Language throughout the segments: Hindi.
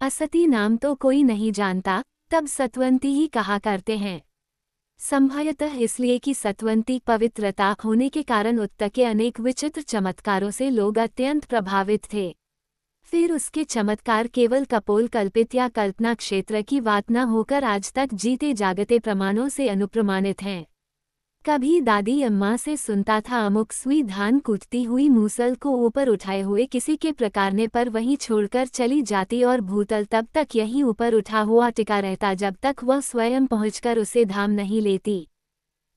असती नाम तो कोई नहीं जानता, तब सतवंती ही कहा करते हैं। संभवतः इसलिए कि सतवंती पवित्रता होने के कारण उत्तर के अनेक विचित्र चमत्कारों से लोग अत्यंत प्रभावित थे। फिर उसके चमत्कार केवल कपोल कल्पित या कल्पना क्षेत्र की बात न होकर आज तक जीते जागते प्रमाणों से अनुप्रमाणित हैं। कभी दादी अम्मा से सुनता था अमुक सुई धान कूटती हुई मूसल को ऊपर उठाए हुए किसी के प्रकारने पर वहीं छोड़कर चली जाती और भूतल तब तक यहीं ऊपर उठा हुआ टिका रहता जब तक वह स्वयं पहुंचकर उसे धाम नहीं लेती।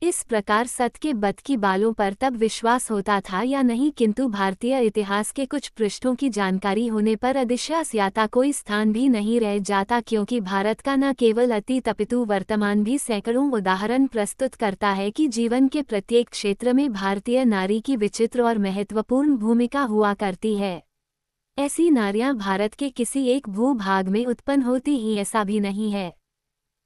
इस प्रकार सत के बत की बालों पर तब विश्वास होता था या नहीं, किंतु भारतीय इतिहास के कुछ पृष्ठों की जानकारी होने पर अविश्वास्यता कोई स्थान भी नहीं रह जाता, क्योंकि भारत का न केवल अतीत अपितु वर्तमान भी सैकड़ों उदाहरण प्रस्तुत करता है कि जीवन के प्रत्येक क्षेत्र में भारतीय नारी की विचित्र और महत्वपूर्ण भूमिका हुआ करती है। ऐसी नारियां भारत के किसी एक भूभाग में उत्पन्न होती ही ऐसा भी नहीं है।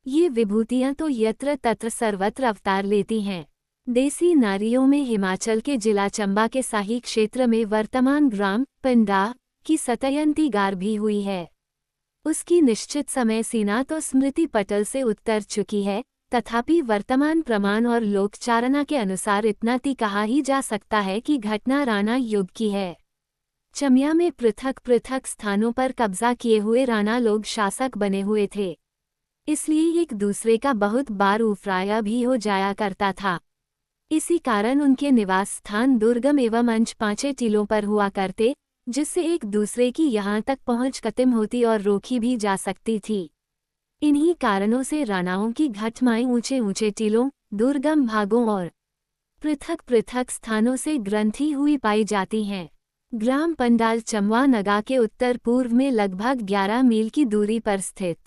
ये विभूतियां तो यत्र तत्र सर्वत्र अवतार लेती हैं। देसी नारियों में हिमाचल के जिला चंबा के शाही क्षेत्र में वर्तमान ग्राम पंडाह की सतयंती गार भी हुई है। उसकी निश्चित समय सीमा तो स्मृति पटल से उतर चुकी है, तथापि वर्तमान प्रमाण और लोकचारणा के अनुसार इतना ती कहा ही जा सकता है कि घटना राणा युग की है। चमिया में पृथक पृथक स्थानों पर कब्जा किए हुए राणा लोग शासक बने हुए थे, इसलिए एक दूसरे का बहुत बार उफराया भी हो जाया करता था। इसी कारण उनके निवास स्थान दुर्गम एवं अंच-पांचे टीलों पर हुआ करते, जिससे एक दूसरे की यहाँ तक पहुँच खत्म होती और रोकी भी जा सकती थी। इन्हीं कारणों से राणाओं की घटनाएं ऊंचे ऊंचे टीलों, दुर्गम भागों और पृथक पृथक स्थानों से ग्रंथी हुई पाई जाती हैं। ग्राम पंडाल चंबा नगा के उत्तर पूर्व में लगभग 11 मील की दूरी पर स्थित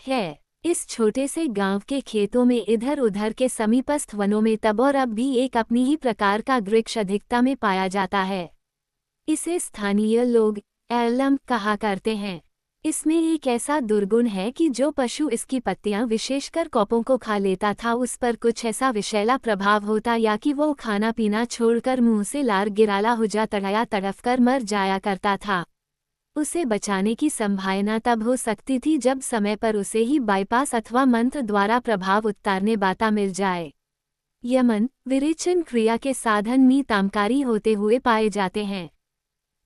है। इस छोटे से गांव के खेतों में इधर उधर के समीपस्थ वनों में तब और अब भी एक अपनी ही प्रकार का वृक्ष अधिकता में पाया जाता है। इसे स्थानीय लोग एलम कहा करते हैं। इसमें एक ऐसा दुर्गुण है कि जो पशु इसकी पत्तियां विशेषकर कौपों को खा लेता था उस पर कुछ ऐसा विषैला प्रभाव होता या कि वो खाना पीना छोड़कर मुंह से लार गिराला हो जा तड़या तड़फ कर मर जाया करता था। उसे बचाने की संभावना तब हो सकती थी जब समय पर उसे ही बाईपास अथवा मंत्र द्वारा प्रभाव उतारने बाता मिल जाए। यमन विरेचन क्रिया के साधन में तामकारी होते हुए पाए जाते हैं।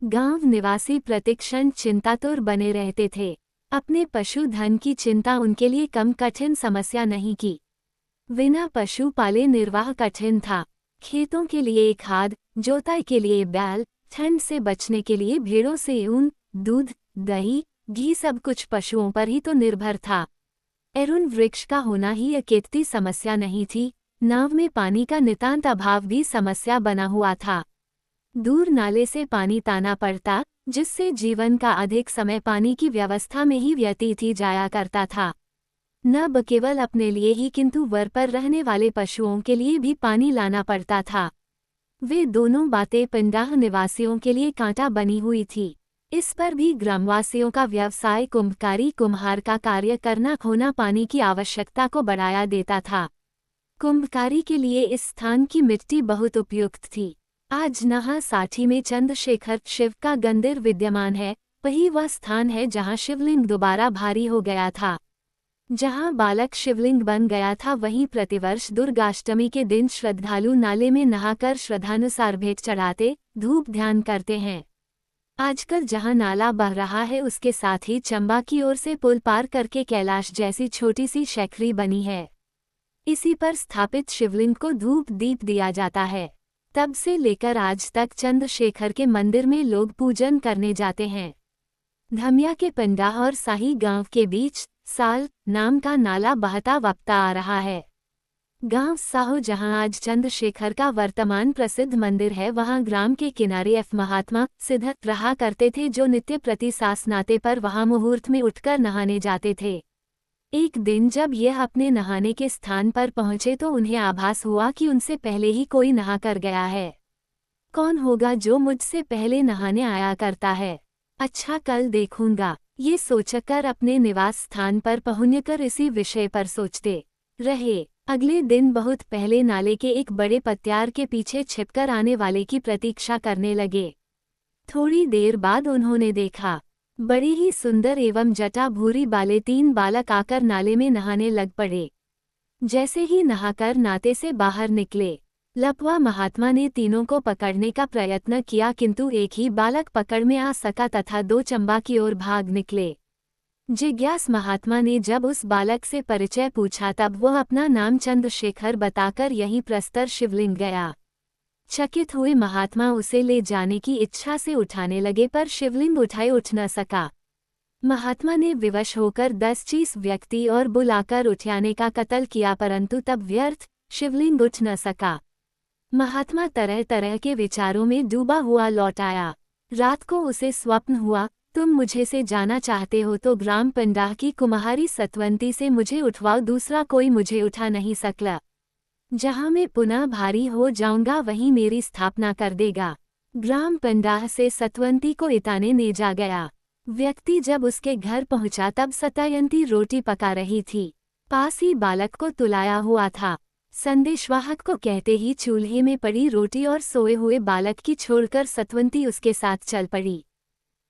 गांव निवासी प्रतिक्षण चिंतातुर बने रहते थे। अपने पशुधन की चिंता उनके लिए कम कठिन समस्या नहीं की। बिना पशु पाले निर्वाह कठिन था। खेतों के लिए खाद, जोताई के लिए बैल, ठंड से बचने के लिए भेड़ों से ऊन, दूध, दही, घी सब कुछ पशुओं पर ही तो निर्भर था। अरुण वृक्ष का होना ही अकेतती समस्या नहीं थी। नाव में पानी का नितांत अभाव भी समस्या बना हुआ था। दूर नाले से पानी ताना पड़ता, जिससे जीवन का अधिक समय पानी की व्यवस्था में ही व्यतीत ही जाया करता था। न केवल अपने लिए ही किंतु वर पर रहने वाले पशुओं के लिए भी पानी लाना पड़ता था। वे दोनों बातें पंडाह निवासियों के लिए कांटा बनी हुई थी। इस पर भी ग्रामवासियों का व्यवसाय कुंभकारी कुम्हार का कार्य करना खोना पानी की आवश्यकता को बढ़ाया देता था। कुंभकारी के लिए इस स्थान की मिट्टी बहुत उपयुक्त थी। आज नहा साठी में चंद्रशेखर शिव का गंदिर विद्यमान है, वही वह स्थान है जहां शिवलिंग दोबारा भारी हो गया था। जहां बालक शिवलिंग बन गया था वहीं प्रतिवर्ष दुर्गाष्टमी के दिन श्रद्धालु नाले में नहाकर श्रद्धानुसार भेंट चढ़ाते, धूप ध्यान करते हैं। आजकल जहां नाला बह रहा है उसके साथ ही चंबा की ओर से पुल पार करके कैलाश जैसी छोटी सी शेखरी बनी है। इसी पर स्थापित शिवलिंग को धूप दीप दिया जाता है। तब से लेकर आज तक चंद्रशेखर के मंदिर में लोग पूजन करने जाते हैं। धमिया के पंडाह और शाही गांव के बीच साल नाम का नाला बहता वक्ता आ रहा है। गांव साहो जहां आज चंद्रशेखर का वर्तमान प्रसिद्ध मंदिर है, वहां ग्राम के किनारे महात्मा सिद्ध रहा करते थे जो नित्य प्रति सासनाते पर वहां मुहूर्त में उठकर नहाने जाते थे। एक दिन जब यह अपने नहाने के स्थान पर पहुंचे तो उन्हें आभास हुआ कि उनसे पहले ही कोई नहा कर गया है। कौन होगा जो मुझसे पहले नहाने आया करता है? अच्छा, कल देखूंगा। ये सोचकर अपने निवास स्थान पर पहुंचकर इसी विषय पर सोचते रहे। अगले दिन बहुत पहले नाले के एक बड़े पत्यार के पीछे छिपकर आने वाले की प्रतीक्षा करने लगे। थोड़ी देर बाद उन्होंने देखा बड़ी ही सुंदर एवं जटा भूरी बाले 3 बालक आकर नाले में नहाने लग पड़े। जैसे ही नहाकर नाते से बाहर निकले, लपवा महात्मा ने तीनों को पकड़ने का प्रयत्न किया, किंतु एक ही बालक पकड़ में आ सका तथा 2 चंबा की ओर भाग निकले। जिज्ञास महात्मा ने जब उस बालक से परिचय पूछा तब वह अपना नाम चंद्रशेखर बताकर यहीं प्रस्तर शिवलिंग गया। चकित हुए महात्मा उसे ले जाने की इच्छा से उठाने लगे, पर शिवलिंग उठाए उठ न सका। महात्मा ने विवश होकर 10-20 व्यक्ति और बुलाकर उठाने का कत्ल किया, परंतु तब व्यर्थ, शिवलिंग उठ न सका। महात्मा तरह तरह के विचारों में डूबा हुआ लौट आया। रात को उसे स्वप्न हुआ, तुम मुझे से जाना चाहते हो तो ग्राम पंडाह की कुम्हारी सतवंती से मुझे उठवाओ, दूसरा कोई मुझे उठा नहीं सकला। जहाँ मैं पुनः भारी हो जाऊंगा वहीं मेरी स्थापना कर देगा। ग्राम पंडाह से सतवंती को इताने ले जा गया। व्यक्ति जब उसके घर पहुंचा तब सतयंती रोटी पका रही थी। पास ही बालक को तुलाया हुआ था। संदेशवाहक को कहते ही चूल्हे में पड़ी रोटी और सोए हुए बालक की छोड़कर सतवंती उसके साथ चल पड़ी।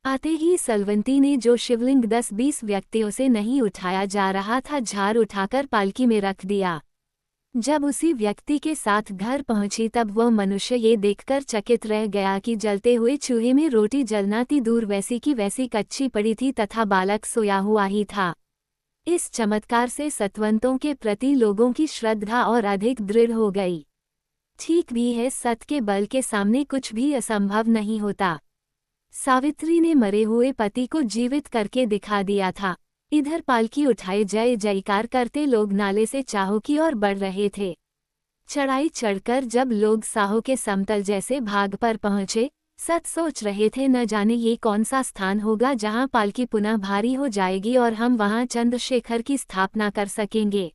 आते ही सलवंती ने जो शिवलिंग 10-20 व्यक्तियों से नहीं उठाया जा रहा था झाड़ उठाकर पालकी में रख दिया। जब उसी व्यक्ति के साथ घर पहुंची तब वह मनुष्य ये देखकर चकित रह गया कि जलते हुए चूल्हे में रोटी जलना थी दूर वैसी की वैसी कच्ची पड़ी थी तथा बालक सोया हुआ ही था। इस चमत्कार से सतवंतों के प्रति लोगों की श्रद्धा और अधिक दृढ़ हो गई। ठीक भी है, सत्य के बल के सामने कुछ भी असंभव नहीं होता। सावित्री ने मरे हुए पति को जीवित करके दिखा दिया था। इधर पालकी उठाए जय जयकार करते लोग नाले से चाहो की ओर बढ़ रहे थे। चढ़ाई चढ़कर जब लोग साहो के समतल जैसे भाग पर पहुंचे, सत सोच रहे थे न जाने ये कौन सा स्थान होगा जहां पालकी पुनः भारी हो जाएगी और हम वहां चंद्रशेखर की स्थापना कर सकेंगे।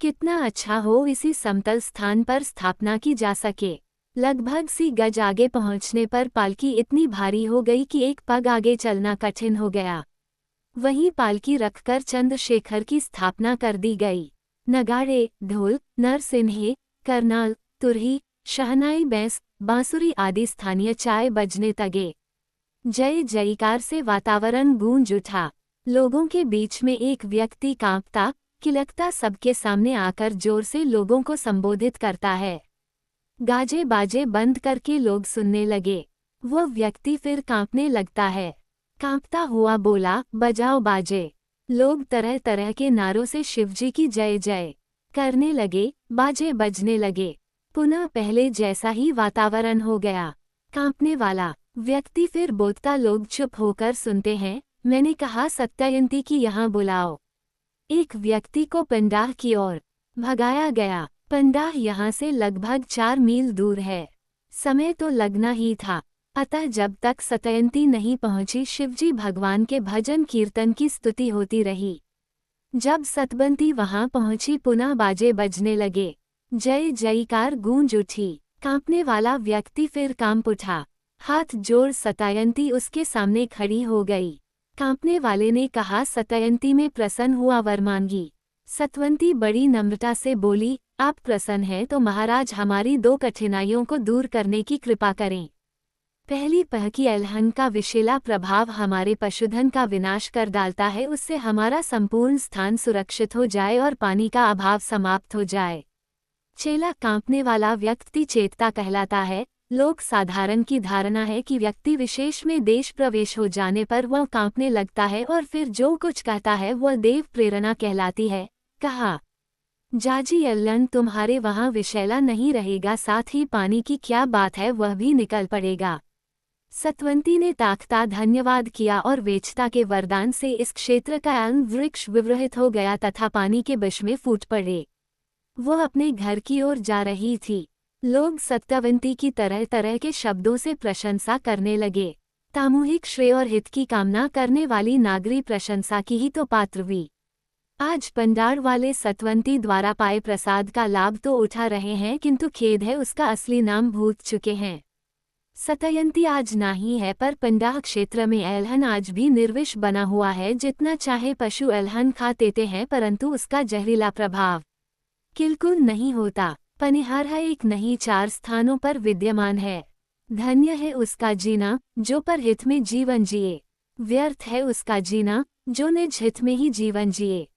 कितना अच्छा हो इसी समतल स्थान पर स्थापना की जा सके। लगभग सी गज आगे पहुंचने पर पालकी इतनी भारी हो गई कि एक पग आगे चलना कठिन हो गया। वहीं पालकी रखकर चंद्रशेखर की स्थापना कर दी गई। नगाड़े, ढोल, नरसिन्हे, करनाल, तुरही, शहनाई, बैंस, बांसुरी आदि स्थानीय चाय बजने तगे। जय जयकार से वातावरण गूंज उठा। लोगों के बीच में एक व्यक्ति कांपता किलकता सबके सामने आकर जोर से लोगों को संबोधित करता है। गाजे बाजे बंद करके लोग सुनने लगे। वह व्यक्ति फिर कांपने लगता है। कांपता हुआ बोला, बजाओ बाजे। लोग तरह तरह के नारों से शिवजी की जय जय करने लगे। बाजे बजने लगे। पुनः पहले जैसा ही वातावरण हो गया। कांपने वाला व्यक्ति फिर बोलता, लोग चुप होकर सुनते हैं। मैंने कहा सत्ययंती की यहाँ बुलाओ। एक व्यक्ति को पंडाह की ओर भगाया गया। पंडाह यहाँ से लगभग 4 मील दूर है। समय तो लगना ही था, अतः जब तक सतयंती नहीं पहुंची शिवजी भगवान के भजन कीर्तन की स्तुति होती रही। जब सतबंती वहां पहुंची पुनः बाजे बजने लगे। जय जयकार गूंज उठी। कांपने वाला व्यक्ति फिर कांप उठा। हाथ जोड़ सतयंती उसके सामने खड़ी हो गई। कांपने वाले ने कहा, सतयंती में प्रसन्न हुआ वर मांगी। सतवंती बड़ी नम्रता से बोली, आप प्रसन्न हैं तो महाराज हमारी 2 कठिनाइयों को दूर करने की कृपा करें। पहली पह की एलहन का विषैला प्रभाव हमारे पशुधन का विनाश कर डालता है, उससे हमारा संपूर्ण स्थान सुरक्षित हो जाए और पानी का अभाव समाप्त हो जाए। चेला कांपने वाला व्यक्ति चेतता कहलाता है। लोक साधारण की धारणा है कि व्यक्ति विशेष में देश प्रवेश हो जाने पर वह कांपने लगता है और फिर जो कुछ कहता है वह देव प्रेरणा कहलाती है। कहा, जाजी एलन तुम्हारे वहाँ विषैला नहीं रहेगा, साथ ही पानी की क्या बात है वह भी निकल पड़ेगा। सतवंती ने ताकता धन्यवाद किया और वेचता के वरदान से इस क्षेत्र का अन्न वृक्ष विवृहित हो गया तथा पानी के विष में फूट पड़े। वह अपने घर की ओर जा रही थी। लोग सत्यवंती की तरह तरह के शब्दों से प्रशंसा करने लगे। सामूहिक श्रेय और हित की कामना करने वाली नागरी प्रशंसा की ही तो पात्र हुई। आज पंडार वाले सतवंती द्वारा पाए प्रसाद का लाभ तो उठा रहे हैं, किंतु खेद है उसका असली नाम भूल चुके हैं। सतयंती आज नहीं है, पर पंडाह क्षेत्र में एलहन आज भी निर्विष बना हुआ है। जितना चाहे पशु एलहन खा देते हैं, परंतु उसका जहरीला प्रभाव बिल्कुल नहीं होता। पनिहारहा एक नहीं 4 स्थानों पर विद्यमान है। धन्य है उसका जीना जो पर हित में जीवन जिए। व्यर्थ है उसका जीना जो निज हित में ही जीवन जिए।